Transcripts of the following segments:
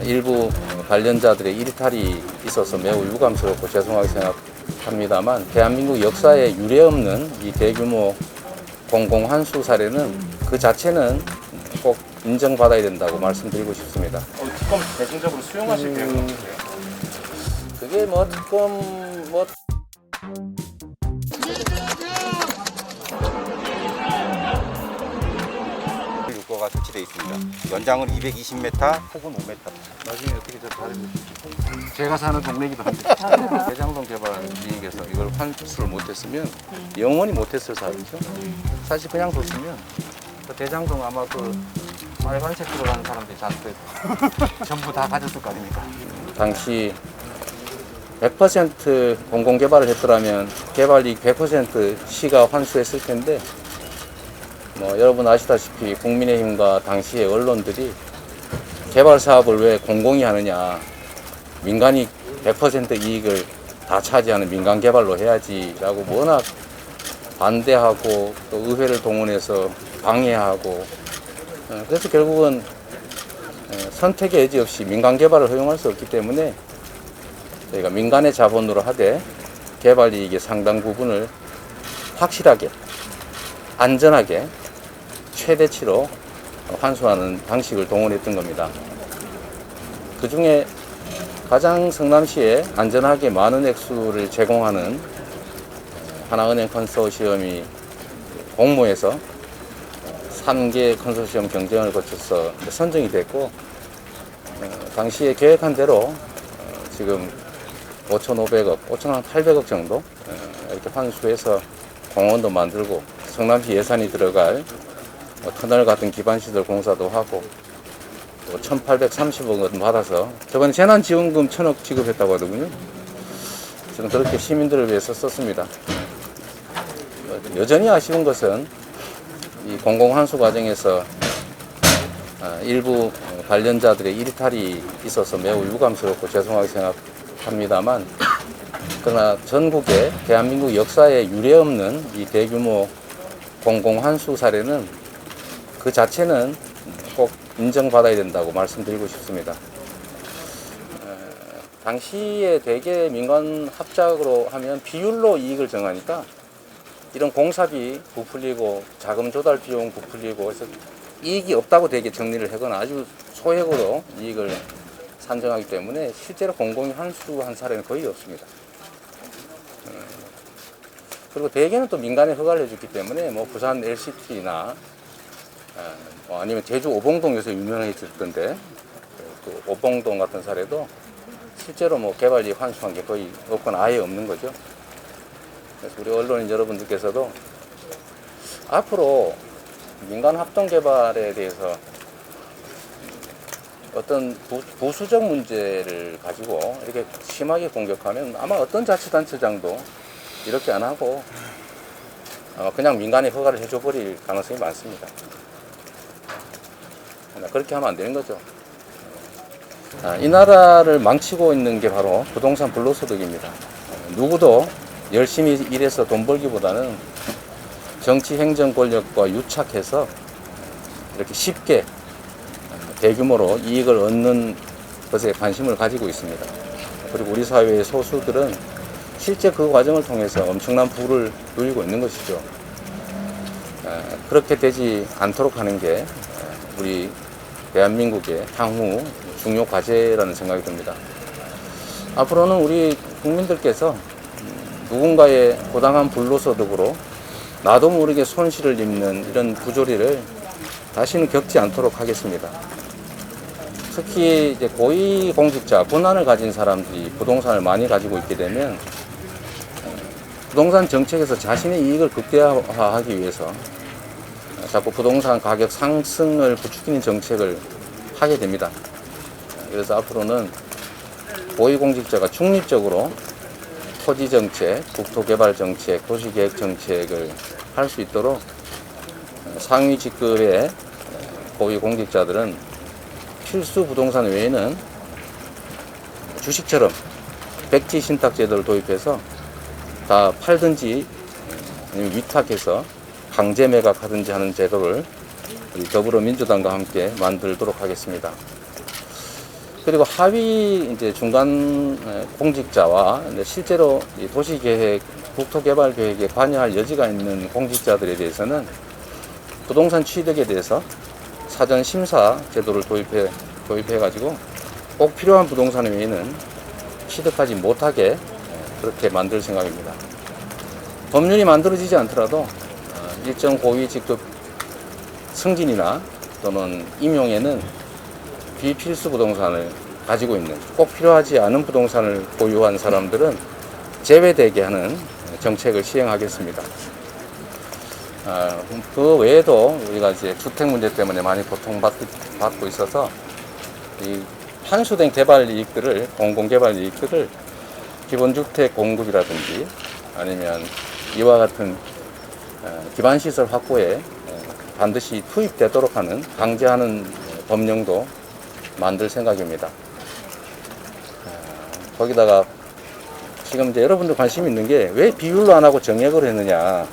일부 관련자들의 일탈이 있어서 매우 유감스럽고 죄송하게 생각합니다만, 대한민국 역사에 유례없는 이 대규모 공공환수 사례는 그 자체는 꼭 인정받아야 된다고 말씀드리고 싶습니다. 특검 대중적으로 수용하실 계획은 없으세요? 그게 뭐 특검 뭐 요거가 설치되어 있습니다. 연장은 220m, 폭은 5m. 나중에 어떻게 저 다른 제가 사는 동네이기도 한데 대장동 개발 이익에서 이걸 환수를 못했으면 영원히 못했을 사람이죠. 사실 그냥 뒀으면 그 대장동 아마 그 빨간색 들어가는 사람들이 잔뜩 전부 다 가졌을 거 아닙니까? 당시 100% 공공개발을 했더라면 개발이익 100% 시가 환수했을 텐데, 뭐 여러분 아시다시피 국민의힘과 당시의 언론들이 개발 사업을 왜 공공이 하느냐, 민간이 100% 이익을 다 차지하는 민간 개발로 해야지라고 워낙 반대하고 또 의회를 동원해서 방해하고, 그래서 결국은 선택의 여지 없이 민간 개발을 허용할 수 없기 때문에 저희가 민간의 자본으로 하되 개발 이익의 상당 부분을 확실하게 안전하게 최대치로 환수하는 방식을 동원했던 겁니다. 그 중에 가장 성남시에 안전하게 많은 액수를 제공하는 하나은행 컨소시엄이 공모해서 3개 컨소시엄 경쟁을 거쳐서 선정이 됐고, 당시에 계획한 대로 지금 5,500억, 5,800억 정도 이렇게 환수해서 공원도 만들고 성남시 예산이 들어갈 터널 같은 기반시설 공사도 하고, 또 1,830억 원 받아서 저번에 재난지원금 1,000억 지급했다고 하더군요. 저는 그렇게 시민들을 위해서 썼습니다. 여전히 아쉬운 것은 이 공공환수 과정에서 일부 관련자들의 일탈이 있어서 매우 유감스럽고 죄송하게 생각합니다만, 그러나 전국에 대한민국 역사에 유례없는 이 대규모 공공환수 사례는 그 자체는 꼭 인정받아야 된다고 말씀드리고 싶습니다. 당시에 대개 민간 합작으로 하면 비율로 이익을 정하니까 이런 공사비 부풀리고 자금 조달 비용 부풀리고 해서 이익이 없다고 되게 정리를 하거나 아주 소액으로 이익을 산정하기 때문에 실제로 공공이 환수한 사례는 거의 없습니다. 그리고 대개는 또 민간에 허가를 해줬기 때문에 뭐 부산 LCT나 아니면 제주 오봉동 요새 유명해졌던데, 그 오봉동 같은 사례도 실제로 뭐 개발이익 환수한 게 거의 없거나 아예 없는 거죠. 그래서 우리 언론인 여러분들께서도 앞으로 민간 합동 개발에 대해서 어떤 부수적 문제를 가지고 이렇게 심하게 공격하면 아마 어떤 자치단체장도 이렇게 안 하고 그냥 민간에 허가를 해줘 버릴 가능성이 많습니다. 그렇게 하면 안 되는 거죠. 이 나라를 망치고 있는 게 바로 부동산 불로소득입니다. 누구도 열심히 일해서 돈 벌기보다는 정치 행정 권력과 유착해서 이렇게 쉽게 대규모로 이익을 얻는 것에 관심을 가지고 있습니다. 그리고 우리 사회의 소수들은 실제 그 과정을 통해서 엄청난 부를 누리고 있는 것이죠. 그렇게 되지 않도록 하는 게 우리 대한민국의 향후 중요 과제라는 생각이 듭니다. 앞으로는 우리 국민들께서 누군가의 부당한 불로소득으로 나도 모르게 손실을 입는 이런 부조리를 다시는 겪지 않도록 하겠습니다. 특히 이제 고위공직자, 권한을 가진 사람들이 부동산을 많이 가지고 있게 되면 부동산 정책에서 자신의 이익을 극대화하기 위해서 자꾸 부동산 가격 상승을 부추기는 정책을 하게 됩니다. 그래서 앞으로는 고위공직자가 중립적으로 토지정책, 국토개발정책, 도시계획정책을 할 수 있도록 상위 직급의 고위공직자들은 필수 부동산 외에는 주식처럼 백지 신탁 제도를 도입해서 다 팔든지 아니면 위탁해서 강제 매각하든지 하는 제도를 우리 더불어민주당과 함께 만들도록 하겠습니다. 그리고 하위 이제 중간 공직자와 실제로 이 도시계획, 국토개발계획에 관여할 여지가 있는 공직자들에 대해서는 부동산 취득에 대해서 사전 심사 제도를 도입해가지고 꼭 필요한 부동산 외에는 취득하지 못하게 그렇게 만들 생각입니다. 법률이 만들어지지 않더라도 일정 고위 직급 승진이나 또는 임용에는 비필수 부동산을 가지고 있는, 꼭 필요하지 않은 부동산을 보유한 사람들은 제외되게 하는 정책을 시행하겠습니다. 그 외에도 우리가 이제 주택 문제 때문에 많이 고통받고 있어서 이 환수된 개발 이익들을, 공공개발 이익들을 기본주택 공급이라든지 아니면 이와 같은 기반시설 확보에 반드시 투입되도록 하는, 강제하는 법령도 만들 생각입니다. 거기다가 지금 이제 여러분들 관심 있는 게 왜 비율로 안 하고 정액을 했느냐.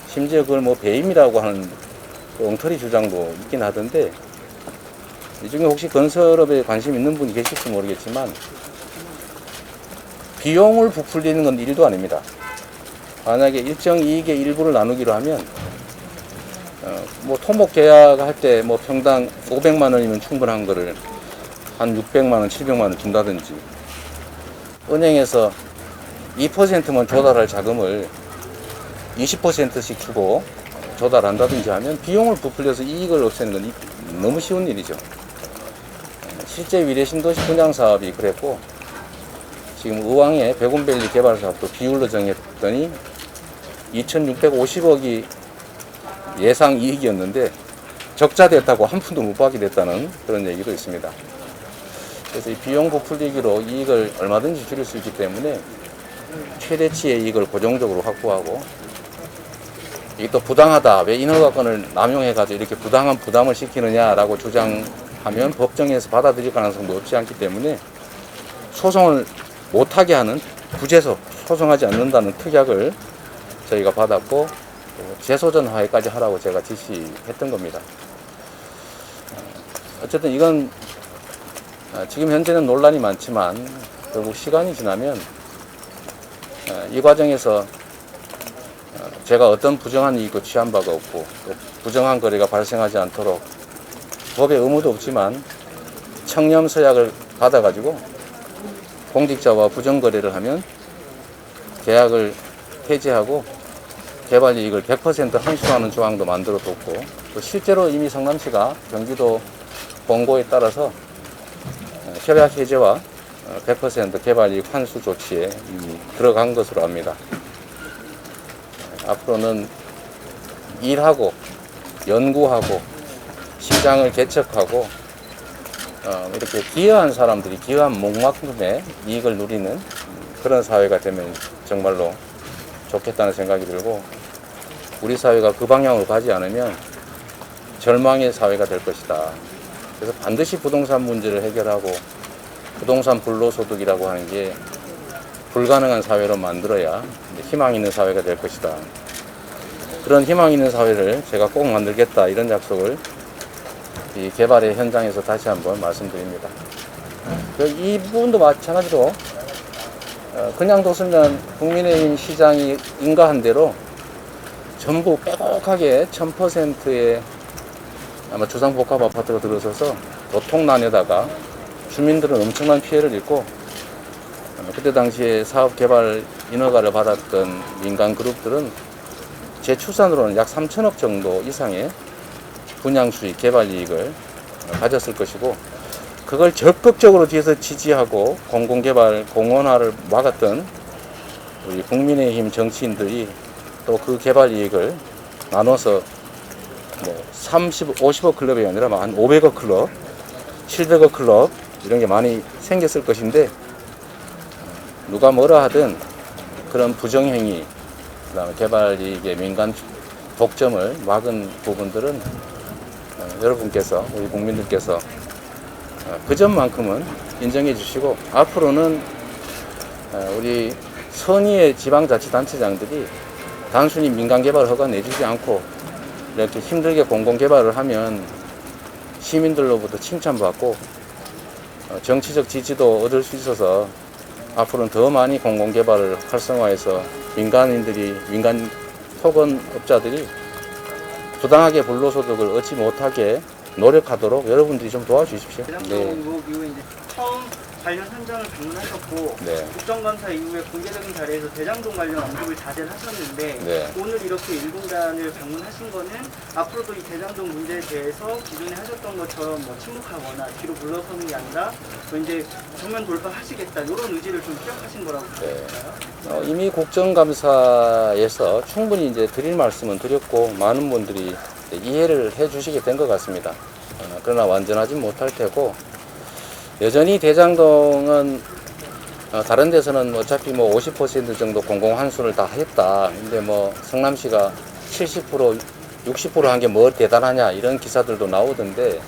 심지어 그걸 뭐 배임이라고 하는 엉터리 주장도 있긴 하던데, 이 중에 혹시 건설업에 관심 있는 분이 계실지 모르겠지만 비용을 부풀리는 건 일도 아닙니다. 만약에 일정 이익의 일부를 나누기로 하면 뭐 토목 계약할 때 뭐 평당 500만 원이면 충분한 거를 한 600만 원, 700만 원 준다든지, 은행에서 2%만 조달할 자금을 20%씩 주고 조달한다든지 하면 비용을 부풀려서 이익을 없애는 건 너무 쉬운 일이죠. 실제 위례신도시 분양 사업이 그랬고, 지금 의왕의 백운밸리 개발 사업도 비율로 정했더니 2,650억이 예상 이익이었는데 적자됐다고 한 푼도 못 받게 됐다는 그런 얘기도 있습니다. 그래서 이 비용 부풀리기로 이익을 얼마든지 줄일 수 있기 때문에 최대치의 이익을 고정적으로 확보하고, 이게 또 부당하다, 왜 인허가권을 남용해가지고 이렇게 부당한 부담을 시키느냐라고 주장하면 법정에서 받아들일 가능성도 없지 않기 때문에 소송을 못하게 하는 부재소, 소송하지 않는다는 특약을 저희가 받았고, 재소전 화해까지 하라고 제가 지시했던 겁니다. 어쨌든 이건 지금 현재는 논란이 많지만 결국 시간이 지나면 이 과정에서 제가 어떤 부정한 이익도 취한 바가 없고 부정한 거래가 발생하지 않도록 법에 의무도 없지만 청렴서약을 받아가지고 공직자와 부정거래를 하면 계약을 폐지하고 개발 이익을 100% 환수하는 조항도 만들어 뒀고, 또 실제로 이미 성남시가 경기도 권고에 따라서 협약 해제와 100% 개발 이익 환수 조치에 들어간 것으로 압니다. 앞으로는 일하고 연구하고 시장을 개척하고 이렇게 기여한 사람들이 기여한 목만큼의 이익을 누리는 그런 사회가 되면 정말로 좋겠다는 생각이 들고, 우리 사회가 그 방향으로 가지 않으면 절망의 사회가 될 것이다. 그래서 반드시 부동산 문제를 해결하고 부동산 불로소득이라고 하는 게 불가능한 사회로 만들어야 희망 있는 사회가 될 것이다. 그런 희망 있는 사회를 제가 꼭 만들겠다, 이런 약속을 이 개발의 현장에서 다시 한번 말씀드립니다. 이 부분도 마찬가지로 그냥 뒀으면 국민의힘 시장이 인가한 대로 전부 빼곡하게 1000%의 아마 주상복합 아파트가 들어서서 도통난에다가 주민들은 엄청난 피해를 입고, 그때 당시에 사업개발 인허가를 받았던 민간 그룹들은 제 추산으로는 약 3천억 정도 이상의 분양수익, 개발 이익을 가졌을 것이고, 그걸 적극적으로 뒤에서 지지하고 공공개발, 공원화를 막았던 우리 국민의힘 정치인들이 또 그 개발 이익을 나눠서 뭐 50억 클럽이 아니라 한 500억 클럽, 700억 클럽 이런 게 많이 생겼을 것인데, 누가 뭐라 하든 그런 부정행위, 그다음에 개발 이익의 민간 독점을 막은 부분들은 여러분께서, 우리 국민들께서 그 점만큼은 인정해 주시고, 앞으로는 우리 선의의 지방자치단체장들이 단순히 민간개발 허가 내주지 않고 이렇게 힘들게 공공개발을 하면 시민들로부터 칭찬받고 정치적 지지도 얻을 수 있어서 앞으로는 더 많이 공공개발을 활성화해서 민간 토건업자들이 부당하게 불로소득을 얻지 못하게 노력하도록 여러분들이 좀 도와주십시오. 대장동 네. 의혹 이후에 이제 처음 관련 현장을 방문하셨고 네. 국정감사 이후에 공개적인 자리에서 대장동 관련 언급을 자제를 하셨는데 네. 오늘 이렇게 일공단을 방문하신 거는 앞으로도 이 대장동 문제에 대해서 기존에 하셨던 것처럼 뭐 침묵하거나 뒤로 물러서는 게 아니라 뭐 이제 정면 돌파하시겠다 이런 의지를 좀 피력하신 거라고 네. 보실까요? 이미 국정감사에서 충분히 이제 드릴 말씀은 드렸고 많은 분들이 이해를 해주시게 된 것 같습니다. 그러나 완전하진 못할 테고 여전히 대장동은 다른 데서는 어차피 뭐 50% 정도 공공환수를 다 했다. 근데 뭐 성남시가 70% 60% 한 게 뭐 대단하냐 이런 기사들도 나오던데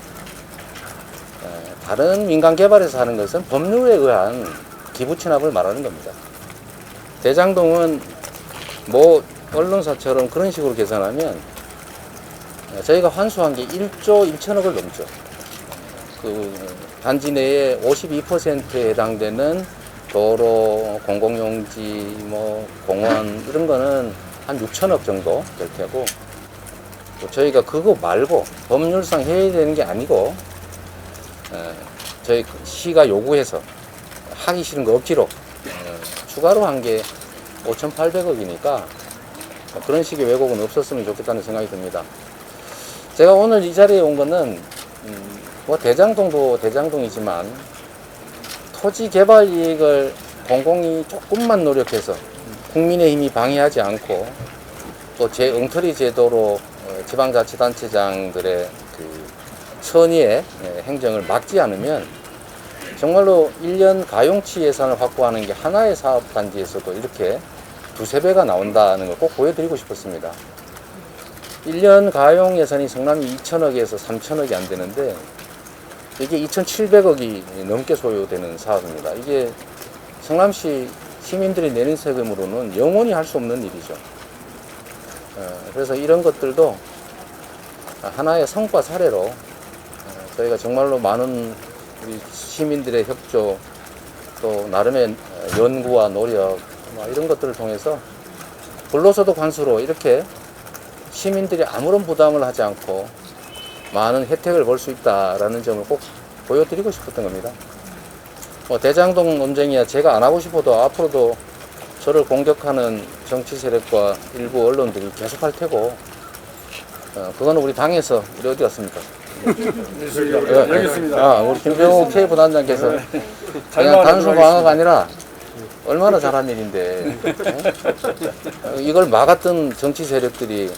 다른 민간 개발에서 하는 것은 법률에 의한 기부 친합을 말하는 겁니다. 대장동은 뭐 언론사처럼 그런 식으로 계산하면 저희가 환수한 게 1조 1천억을 넘죠. 그 단지 내에 52%에 해당되는 도로, 공공용지, 뭐 공원 이런 거는 한 6천억 정도 될 테고 또 저희가 그거 말고 법률상 해야 되는 게 아니고 저희 시가 요구해서 하기 싫은 거 억지로 추가로 한 게 5,800억이니까 그런 식의 왜곡은 없었으면 좋겠다는 생각이 듭니다. 제가 오늘 이 자리에 온 거는 뭐 대장동도 대장동이지만 토지 개발 이익을 공공이 조금만 노력해서 국민의힘이 방해하지 않고 또 제 엉터리 제도로 지방자치단체장들의 그 선의의 행정을 막지 않으면 정말로 1년 가용치 예산을 확보하는 게 하나의 사업단지에서도 이렇게 두세 배가 나온다는 걸 꼭 보여드리고 싶었습니다. 1년 가용 예산이 성남이 2천억에서 3천억이 안 되는데 이게 2,700억이 넘게 소요되는 사업입니다. 이게 성남시 시민들이 내는 세금으로는 영원히 할 수 없는 일이죠. 그래서 이런 것들도 하나의 성과 사례로 저희가 정말로 많은 우리 시민들의 협조 또 나름의 연구와 노력 이런 것들을 통해서 불로소득 환수로 이렇게 시민들이 아무런 부담을 하지 않고 많은 혜택을 볼 수 있다라는 점을 꼭 보여드리고 싶었던 겁니다. 뭐 대장동 논쟁이야 제가 안 하고 싶어도 앞으로도 저를 공격하는 정치 세력과 일부 언론들이 계속 할 테고 그거는 우리 당에서 우리 어디 갔습니까? 여기 있습니다. 우리 김병욱 K 부단장께서 그냥 단순 방어가 아니라 얼마나 잘한 일인데 이걸 막았던 정치 세력들이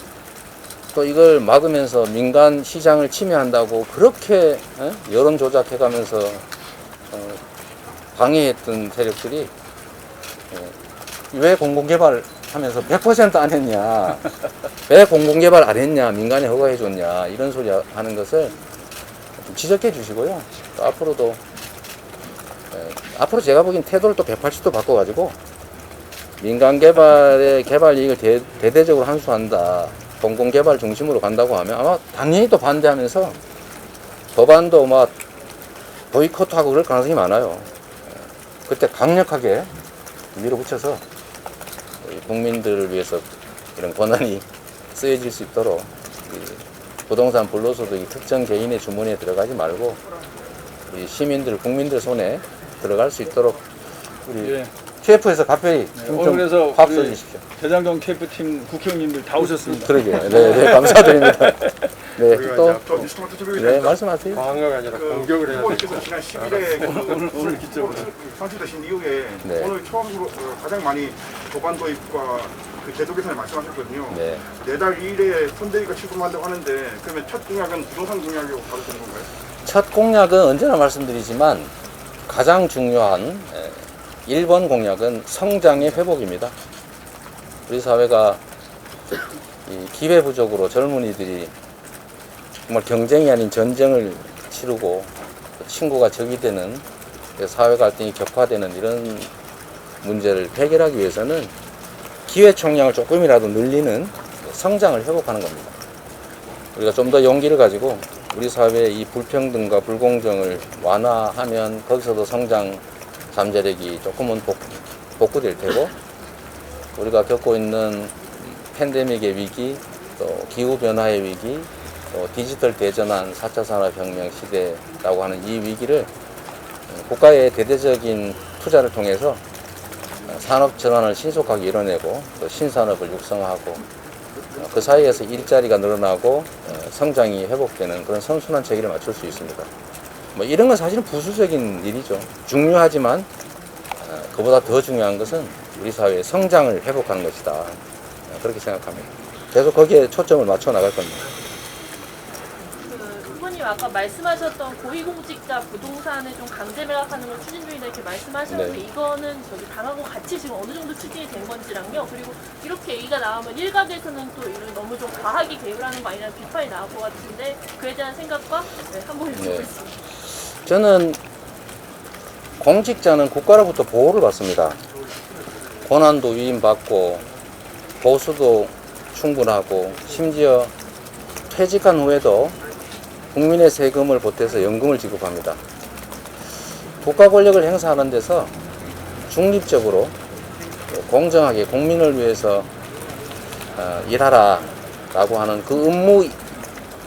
또 이걸 막으면서 민간 시장을 침해한다고 그렇게 여론 조작해가면서 방해했던 세력들이 왜 공공개발 하면서 100% 안 했냐, 왜 공공개발 안 했냐, 민간에 허가해 줬냐 이런 소리 하는 것을 좀 지적해 주시고요. 또 앞으로도 앞으로 제가 보기엔 태도를 또 180도 바꿔가지고 민간 개발의 개발 이익을 대대적으로 환수한다, 공공개발 중심으로 간다고 하면 아마 당연히 또 반대하면서 법안도 막 보이콧하고 그럴 가능성이 많아요. 그때 강력하게 밀어붙여서 국민들을 위해서 이런 권한이 쓰여질 수 있도록 부동산 불로소득이 특정 개인의 주머니에 들어가지 말고 우리 시민들, 국민들 손에 들어갈 수 있도록 우리 예. TF에서 각별히 오늘 그래서 밥 우리 써주십시오. 대장동 캠프팀 국회의원님들 다 오셨습니다. 그러게요. 네, 감사드립니다. 네, 또, 네, 말씀하세요. 방어가 아니라 공격을 해야 돼. 후보님께서 지난 10일에 오늘 기점으로. 선출되신 이후에 네. 오늘 처음으로 가장 많이 법안 도입과 그 제도 개선을 말씀하셨거든요. 네. 내달 2일에 선대위가 출범한다고 하는데 그러면 첫 공약은 부동산 공약이라고 봐도 되는 건가요? 첫 공약은 언제나 말씀드리지만 가장 중요한 1번 공약은 성장의 회복입니다. 우리 사회가 이 기회부족으로 젊은이들이 정말 경쟁이 아닌 전쟁을 치르고 친구가 적이 되는 사회 갈등이 격화되는 이런 문제를 해결하기 위해서는 기회 총량을 조금이라도 늘리는 성장을 회복하는 겁니다. 우리가 좀 더 용기를 가지고 우리 사회의 이 불평등과 불공정을 완화하면 거기서도 성장 잠재력이 조금은 복구될 테고, 우리가 겪고 있는 팬데믹의 위기, 또 기후변화의 위기, 또 디지털 대전환 4차 산업혁명 시대라고 하는 이 위기를 국가의 대대적인 투자를 통해서 산업 전환을 신속하게 이뤄내고 또 신산업을 육성하고 그 사이에서 일자리가 늘어나고 성장이 회복되는 그런 선순환 체계를 맞출 수 있습니다. 뭐 이런 건 사실은 부수적인 일이죠. 중요하지만 그보다 더 중요한 것은 우리 사회의 성장을 회복하는 것이다. 그렇게 생각합니다. 계속 거기에 초점을 맞춰 나갈 겁니다. 후보님 아까 말씀하셨던 고위공직자 부동산을 좀 강제 매각하는 걸 추진 중이다 이렇게 말씀하셨는데, 네. 이거는 저기 당하고 같이 지금 어느 정도 추진이 된 건지랑요. 그리고 이렇게 얘기가 나오면 일각에서는 또 이런 너무 좀 과하게 개입을 하는 거 아니냐는 비판이 나올 것 같은데, 그에 대한 생각과 한번 여쭤보겠습니다. 저는 공직자는 국가로부터 보호를 받습니다. 권한도 위임받고 보수도 충분하고 심지어 퇴직한 후에도 국민의 세금을 보태서 연금을 지급합니다. 국가 권력을 행사하는 데서 중립적으로 공정하게 국민을 위해서 일하라 라고 하는 그 의무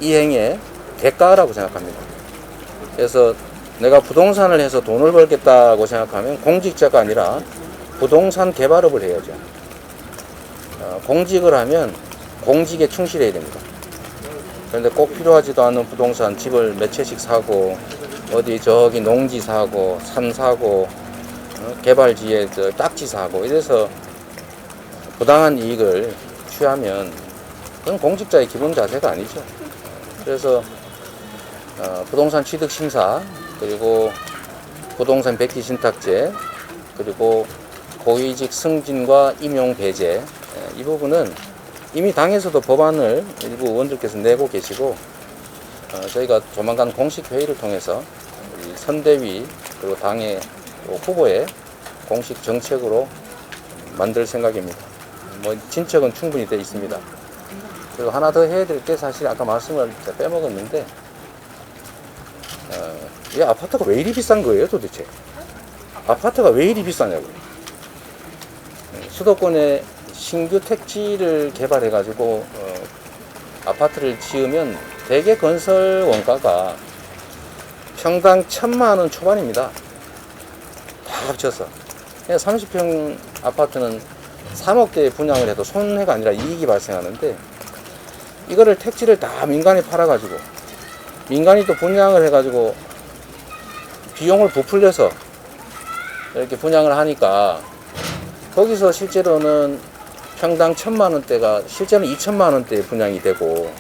이행의 대가라고 생각합니다. 그래서 내가 부동산을 해서 돈을 벌겠다고 생각하면 공직자가 아니라 부동산 개발업을 해야죠. 공직을 하면 공직에 충실해야 됩니다. 그런데 꼭 필요하지도 않은 부동산, 집을 몇 채씩 사고 어디 저기 농지 사고 산 사고 개발지에 저 딱지 사고 이래서 부당한 이익을 취하면 그건 공직자의 기본 자세가 아니죠. 그래서 부동산 취득 심사, 그리고 부동산 백지 신탁제, 그리고 고위직 승진과 임용 배제, 이 부분은 이미 당에서도 법안을 일부 의원들께서 내고 계시고, 저희가 조만간 공식 회의를 통해서 우리 선대위 그리고 당의 후보의 공식 정책으로 만들 생각입니다. 뭐 진척은 충분히 되어 있습니다. 그리고 하나 더 해야 될 게, 사실 아까 말씀을 빼먹었는데, 이 아파트가 왜 이리 비싼 거예요, 도대체? 아파트가 왜 이리 비싸냐고요. 수도권에 신규 택지를 개발해가지고 아파트를 지으면 대개 건설 원가가 평당 1,000만 원 초반입니다. 다 합쳐서. 30평 아파트는 3억대에 분양을 해도 손해가 아니라 이익이 발생하는데, 이거를 택지를 다 민간에 팔아가지고 민간이 또 분양을 해가지고 비용을 부풀려서 이렇게 분양을 하니까 거기서 실제로는 평당 1,000만 원대가 실제는 2,000만 원대에 분양이 되고,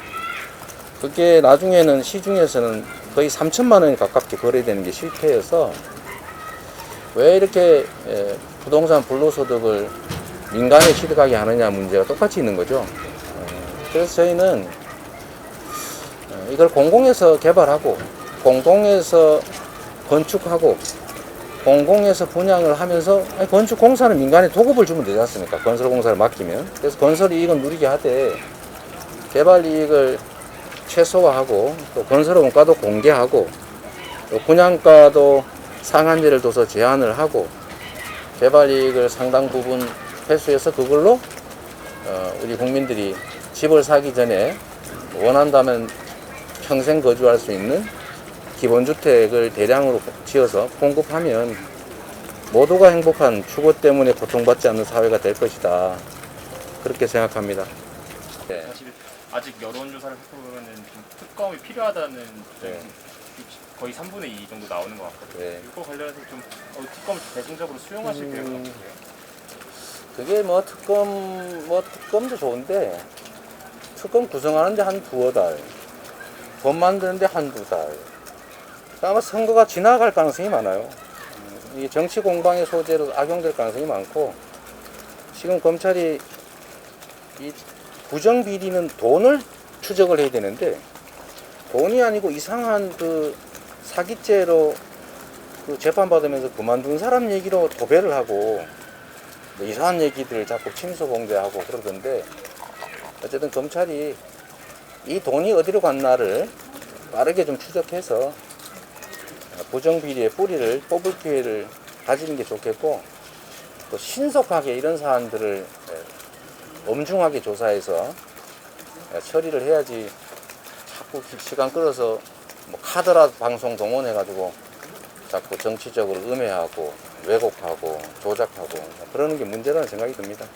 그게 나중에는 시중에서는 거의 3,000만 원에 가깝게 거래되는 게 실태여서, 왜 이렇게 부동산 불로소득을 민간에 취득하게 하느냐 문제가 똑같이 있는 거죠. 그래서 저희는 이걸 공공에서 개발하고 공공에서 건축하고 공공에서 분양을 하면서, 건축공사는 민간에 도급을 주면 되지 않습니까? 건설공사를 맡기면. 그래서 건설 이익은 누리게 하되 개발 이익을 최소화하고, 또 건설 원가도 공개하고, 또 분양가도 상한제를 둬서 제한을 하고, 개발 이익을 상당 부분 회수해서 그걸로 우리 국민들이 집을 사기 전에 원한다면 평생 거주할 수 있는 기본주택을 대량으로 지어서 공급하면 모두가 행복한, 주거 때문에 고통받지 않는 사회가 될 것이다. 그렇게 생각합니다. 네. 사실 아직 여론조사를 살펴보면 좀 특검이 필요하다는 네. 거의 3분의 2 정도 나오는 것 같거든요. 네. 이거 관련해서 좀 특검을 대중적으로 수용하실 계획은 없으세요? 그게 특검도 좋은데, 특검 구성하는데 한 두어 달, 법 만드는데 한두 달, 아마 선거가 지나갈 가능성이 많아요. 이 정치 공방의 소재로 악용될 가능성이 많고, 지금 검찰이 이 부정비리는 돈을 추적을 해야 되는데, 돈이 아니고 이상한 그 사기죄로 그 재판받으면서 그만둔 사람 얘기로 도배를 하고, 뭐 이상한 얘기들 자꾸 침소봉대하고 그러던데, 어쨌든 검찰이 이 돈이 어디로 갔나를 빠르게 좀 추적해서 부정비리의 뿌리를 뽑을 기회를 가지는 게 좋겠고, 또 신속하게 이런 사안들을 엄중하게 조사해서 처리를 해야지 자꾸 시간 끌어서 뭐 카더라 방송 동원해가지고 자꾸 정치적으로 음해하고 왜곡하고 조작하고 그러는 게 문제라는 생각이 듭니다.